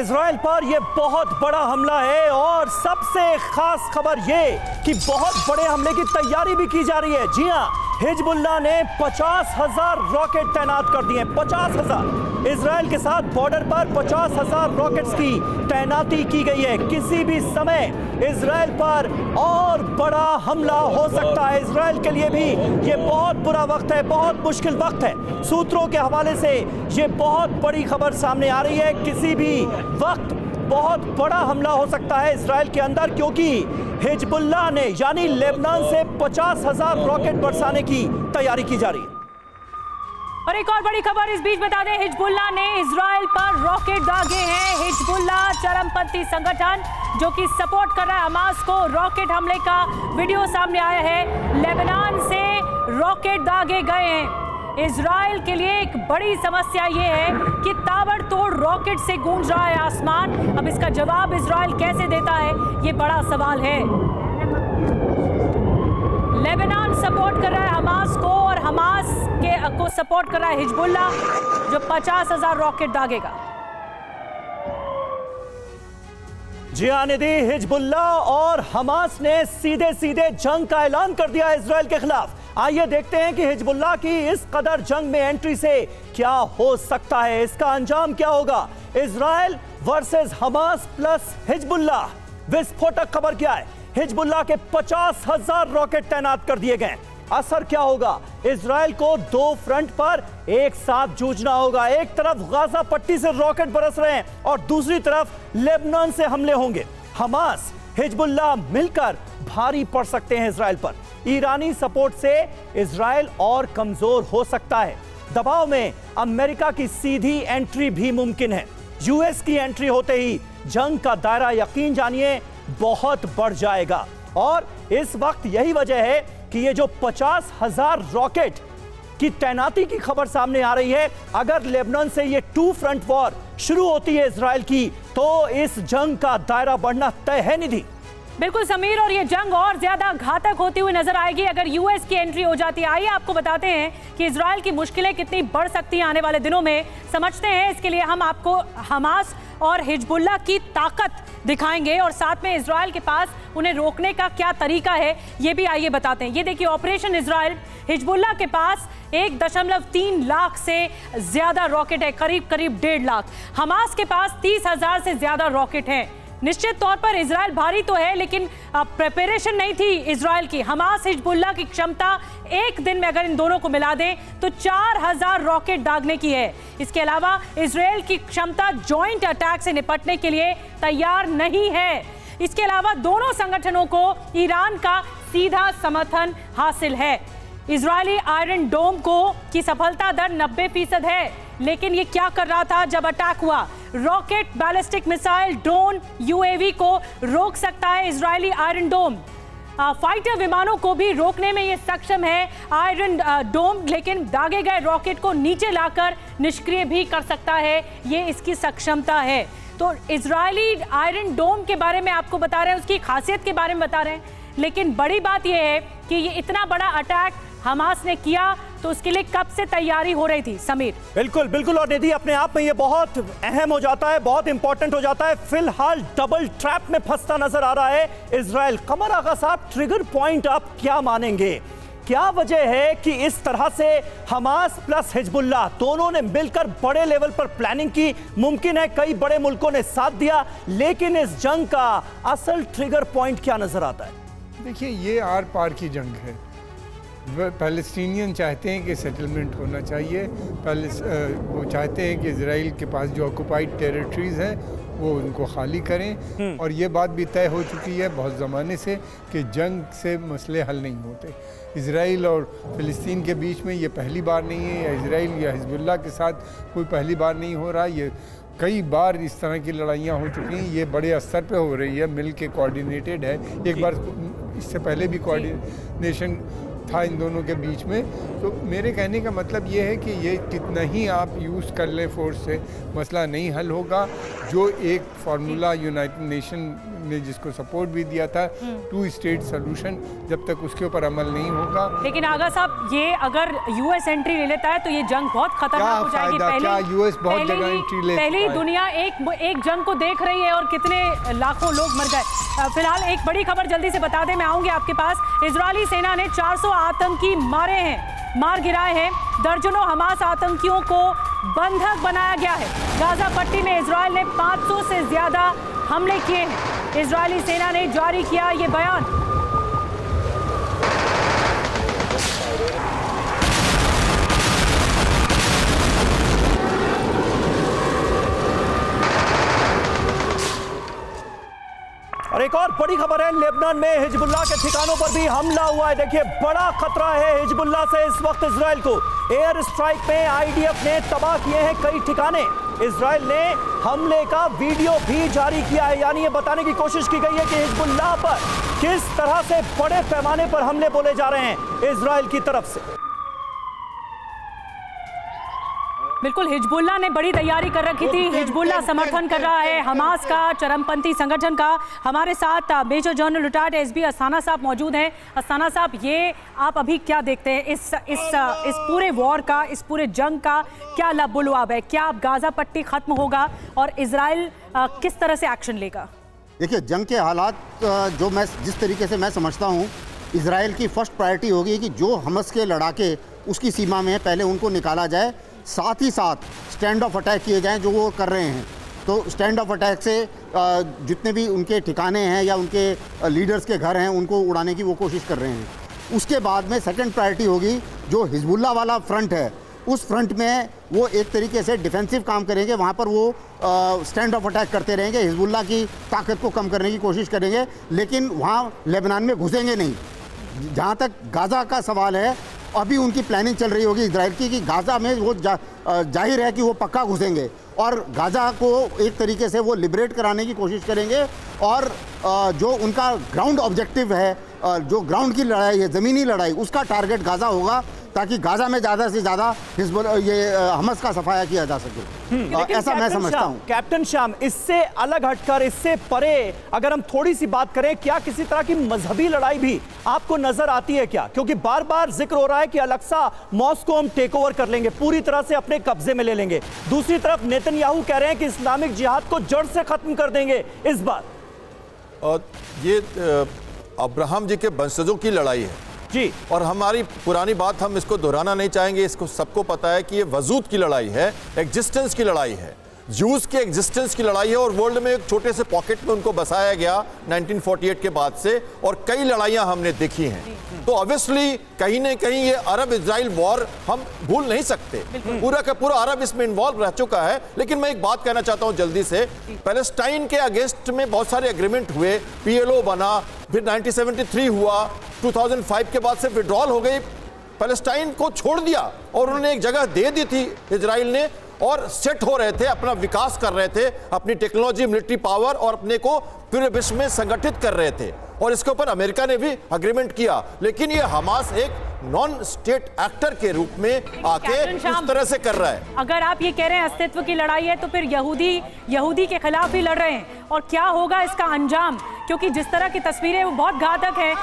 Israel पर यह बहुत बड़ा हमला है और सबसे खास खबर यह कि बहुत बड़े हमले की तैयारी भी की जा रही है। जी हां, हिजबुल्लाह ने 50,000 रॉकेट तैनात कर दिए। 50,000 इजराइल के साथ बॉर्डर पर 50,000 रॉकेट्स की तैनाती की गई है। किसी भी समय इजराइल पर और बड़ा हमला हो सकता है। इजराइल के लिए भी ये बहुत बुरा वक्त है, बहुत मुश्किल वक्त है। सूत्रों के हवाले से ये बहुत बड़ी खबर सामने आ रही है। किसी भी वक्त बहुत बड़ा हमला हो सकता है इजराइल के अंदर, क्योंकि हिजबुल्लाह ने यानी लेबनान से 50,000 रॉकेट बरसाने की तैयारी की जा रही है। और एक और बड़ी खबर इस बीच बता दें, हिजबुल्लाह ने इजराइल पर रॉकेट दागे हैं। हिजबुल्लाह चरमपंथी संगठन जो कि सपोर्ट कर रहा है हमास को, रॉकेट हमले का वीडियो सामने आया है। लेबनान से रॉकेट दागे गए हैं। इजराइल के लिए एक बड़ी समस्या ये है कि ताबड़तोड़ रॉकेट से गूंज रहा है आसमान। अब इसका जवाब इजराइल कैसे देता है, ये बड़ा सवाल है। लेबनान सपोर्ट कर रहा है हमास को और हमास को सपोर्ट कर रहा है हिजबुल्लाह जो 50,000 रॉकेट दागेगा। जी हां निधि, हिजबुल्लाह और हमास ने सीधे सीधे जंग का ऐलान कर दिया इजराइल के खिलाफ। आइए देखते हैं कि हिजबुल्लाह की इस कदर जंग में एंट्री से क्या हो सकता है, इसका अंजाम क्या होगा। Israel versus Hamas plus Hezbollah. विस्फोटक खबर क्या है, हिजबुल्लाह के 50,000 रॉकेट तैनात कर दिए गए। असर क्या होगा, इजराइल को दो फ्रंट पर एक साथ जूझना होगा। एक तरफ गाजा पट्टी से रॉकेट बरस रहे हैं और दूसरी तरफ लेबनान से हमले होंगे। हमास हिजबुल्लाह मिलकर भारी पड़ सकते हैं इजराइल पर। ईरानी सपोर्ट से इजराइल और कमजोर हो सकता है। दबाव में अमेरिका की सीधी एंट्री भी मुमकिन है। यूएस की एंट्री होते ही जंग का दायरा यकीन जानिए बहुत बढ़ जाएगा। और इस वक्त यही वजह है कि ये जो 50,000 रॉकेट की तैनाती की खबर सामने आ रही है, अगर लेबनान से ये टू फ्रंट वॉर शुरू होती है इजराइल की, तो इस जंग का दायरा बढ़ना तय है निधि। बिल्कुल समीर, और ये जंग और ज्यादा घातक होती हुई नजर आएगी अगर यूएस की एंट्री हो जाती है। आइए आपको बताते हैं कि इजराइल की मुश्किलें कितनी बढ़ सकती हैं आने वाले दिनों में। समझते हैं, इसके लिए हम आपको हमास और हिजबुल्लाह की ताकत दिखाएंगे और साथ में इजराइल के पास उन्हें रोकने का क्या तरीका है ये भी आइए बताते हैं। ये देखिए ऑपरेशन इजराइल। हिजबुल्लाह के पास 1.3 लाख से ज्यादा रॉकेट है, करीब 1.5 लाख। हमास के पास 30,000 से ज्यादा रॉकेट हैं। निश्चित तौर पर इजराइल भारी तो है, लेकिन प्रिपरेशन नहीं थी इजराइल की। हमास हिजबुल्लाह की क्षमता एक दिन में अगर इन दोनों को मिला दें तो 4,000 रॉकेट दागने की है। इसके अलावा इजराइल की क्षमता जॉइंट अटैक से निपटने के लिए तैयार नहीं है। इसके अलावा दोनों संगठनों को ईरान का सीधा समर्थन हासिल है। इजरायली आयरन डोम की सफलता दर 90% है, लेकिन ये क्या कर रहा था जब अटैक हुआ? Rocket, ballistic missile, drone, UAV को रोक सकता है इजरायली आयरन डोम। फाइटर विमानों को भी रोकने में ये सक्षम है आयरन डोम, लेकिन दागे गए रॉकेट को नीचे लाकर निष्क्रिय भी कर सकता है। ये इसकी सक्षमता है। तो इजरायली आयरन डोम के बारे में आपको बता रहे हैं, उसकी खासियत के बारे में बता रहे हैं, लेकिन बड़ी बात यह है कि ये इतना बड़ा अटैक हमास ने किया तो उसके लिए कब से तैयारी हो रही थी समीर? बिल्कुल बिल्कुल, और निधि अपने आप में ये बहुत अहम हो जाता है, बहुत इंपॉर्टेंट हो जाता है। फिलहाल डबल ट्रैप में फंसता नजर आ रहा है इजराइल। कमर आगा साहब, ट्रिगर पॉइंट आप क्या मानेंगे? क्या वजह है कि इस तरह से हमास प्लस हिजबुल्लाह दोनों ने मिलकर बड़े लेवल पर प्लानिंग की? मुमकिन है कई बड़े मुल्कों ने साथ दिया, लेकिन इस जंग का असल ट्रिगर पॉइंट क्या नजर आता है? देखिए, ये आर पार की जंग है। पैलेस्टीनियन चाहते हैं कि सेटलमेंट होना चाहिए। वो चाहते हैं कि इजराइल के पास जो ऑक्युपाइड टेरिटरीज हैं वो उनको खाली करें। और ये बात भी तय हो चुकी है बहुत ज़माने से कि जंग से मसले हल नहीं होते। इजराइल और फ़िलिस्तीन के बीच में ये पहली बार नहीं है, या इजराइल या हिजबुल्लाह के साथ कोई पहली बार नहीं हो रहा। ये कई बार इस तरह की लड़ाइयाँ हो चुकी हैं। ये बड़े स्तर पे हो रही है, मिल के कोऑर्डिनेटेड है। एक बार इससे पहले भी कोऑर्डिनेशन था इन दोनों के बीच में। तो मेरे कहने का मतलब ये है कि ये कितना ही आप यूज़ कर लें फोर्स से, मसला नहीं हल होगा। जो एक फार्मूला यूनाइटेड नेशन ने जिसको सपोर्ट भी दिया था, 2 स्टेट सोल्यूशन, जब तक उसके ऊपर अमल नहीं होगा। लेकिन आगा साहब, ये अगर यूएस एंट्री ले लेता है तो ये जंग बहुत खतरनाक हो जाएगी। क्या यूएस बहुत जगह एंट्री ले, पहली दुनिया एक जंग को देख रही है और कितने लाखों लोग मर गए। फिलहाल एक बड़ी खबर जल्दी से बता दें, मैं आऊंगी आपके पास। इजरायली सेना ने 400 आतंकी मार गिराए हैं। दर्जनों हमास आतंकियों को बंधक बनाया गया है। गाजा पट्टी में इजरायल ने 500 से ज्यादा हमले किए हैं। इजरायली सेना ने जारी किया ये बयान। और एक और बड़ी खबर है, लेबनान में हिजबुल्लाह के ठिकानों पर भी हमला हुआ है। देखिए, बड़ा खतरा है हिजबुल्लाह से इस वक्त इजराइल को। एयर स्ट्राइक में आईडीएफ ने तबाह किए हैं कई ठिकाने। इजराइल ने हमले का वीडियो भी जारी किया है, यानी ये बताने की कोशिश की गई है कि हिजबुल्लाह पर किस तरह से बड़े पैमाने पर हमले बोले जा रहे हैं इजराइल की तरफ से। बिल्कुल, हिजबुल्लाह ने बड़ी तैयारी कर रखी थी। हिजबुल्लाह समर्थन कर रहा है हमास का, चरमपंथी संगठन का। हमारे साथ major general retired SB Asthana साहब मौजूद हैं। अस्थाना साहब, ये आप अभी क्या देखते हैं इस पूरे वॉर का, इस पूरे जंग का क्या लबुलुआब है? क्या अब गाजा पट्टी खत्म होगा और इजराइल किस तरह से एक्शन लेगा? देखिए, जंग के हालात जिस तरीके से मैं समझता हूँ, इजराइल की फर्स्ट प्रायोरिटी होगी कि जो हमास के लड़ाके उसकी सीमा में है, पहले उनको निकाला जाए। साथ ही साथ स्टैंड ऑफ अटैक किए जाएं जो वो कर रहे हैं। तो स्टैंड ऑफ अटैक से जितने भी उनके ठिकाने हैं या उनके लीडर्स के घर हैं उनको उड़ाने की वो कोशिश कर रहे हैं। उसके बाद में सेकंड प्रायोरिटी होगी जो हिजबुल्लाह वाला फ्रंट है, उस फ्रंट में वो एक तरीके से डिफेंसिव काम करेंगे। वहाँ पर वो स्टैंड ऑफ अटैक करते रहेंगे, हिजबुल्लाह की ताकत को कम करने की कोशिश करेंगे, लेकिन वहाँ लेबनान में घुसेंगे नहीं। जहाँ तक गाज़ा का सवाल है, अभी उनकी प्लानिंग चल रही होगी इजराइल की कि गाज़ा में वो जाहिर है कि वो पक्का घुसेंगे और गाज़ा को एक तरीके से वो लिबरेट कराने की कोशिश करेंगे। और जो उनका ग्राउंड ऑब्जेक्टिव है, जो ग्राउंड की लड़ाई है, ज़मीनी लड़ाई, उसका टारगेट गाज़ा होगा ताकि गाज़ा में ज़्यादा से ज़्यादा हमास का सफाया किया जा सके। ऐसा मैं समझता हूँ। कैप्टन श्याम, इससे अलग हटकर, इससे परे अगर हम थोड़ी सी बात करें, क्या किसी तरह की मजहबी लड़ाई भी आपको नजर आती है क्या? क्योंकि बार बार जिक्र हो रहा है कि अल-अक्सा मॉस्क को हम टेक ओवर कर लेंगे, पूरी तरह से अपने कब्जे में ले लेंगे। दूसरी तरफ नेतन्याहू कह रहे हैं कि इस्लामिक जिहाद को जड़ से खत्म कर देंगे इस बार। और ये अब्राहम जी के वंशजों की लड़ाई है जी, और हमारी पुरानी बात हम इसको दोहराना नहीं चाहेंगे। इसको सबको पता है कि ये वजूद की लड़ाई है, एग्जिस्टेंस की लड़ाई है, जूस के एग्जिस्टेंस की लड़ाई है। और वर्ल्ड में एक छोटे से पॉकेट में उनको बसाया गया 1948 के बाद से, और कई लड़ाइयां हमने देखी हैं। तो ऑब्वियसली कहीं ना कहीं ये अरब इजराइल वॉर हम भूल नहीं सकते। पूरा का पूरा अरब इसमें इन्वॉल्व रह चुका है। लेकिन मैं एक बात कहना चाहता हूं जल्दी से, पैलेस्टाइन के अगेंस्ट में बहुत सारे एग्रीमेंट हुए, PLO बना, फिर 1973 हुआ, 2005 के बाद से विड्रॉल हो गई, पैलेस्टाइन को छोड़ दिया और उन्होंने एक जगह दे दी थी इजराइल ने, और सेट हो रहे थे, अपना विकास कर रहे थे, अपनी टेक्नोलॉजी, मिलिट्री पावर और अपने को पूरे विश्व में संगठित कर रहे थे। और इसके ऊपर अमेरिका ने भी अग्रीमेंट किया। लेकिन ये हमास एक नॉन स्टेट एक्टर के रूप में आके इस तरह से कर रहा है। अगर आप ये कह रहे हैं अस्तित्व की लड़ाई है, तो फिर यहूदी के खिलाफ ही लड़ रहे हैं। और क्या होगा इसका अंजाम? क्योंकि जिस तरह की तस्वीरें वो बहुत घातक है।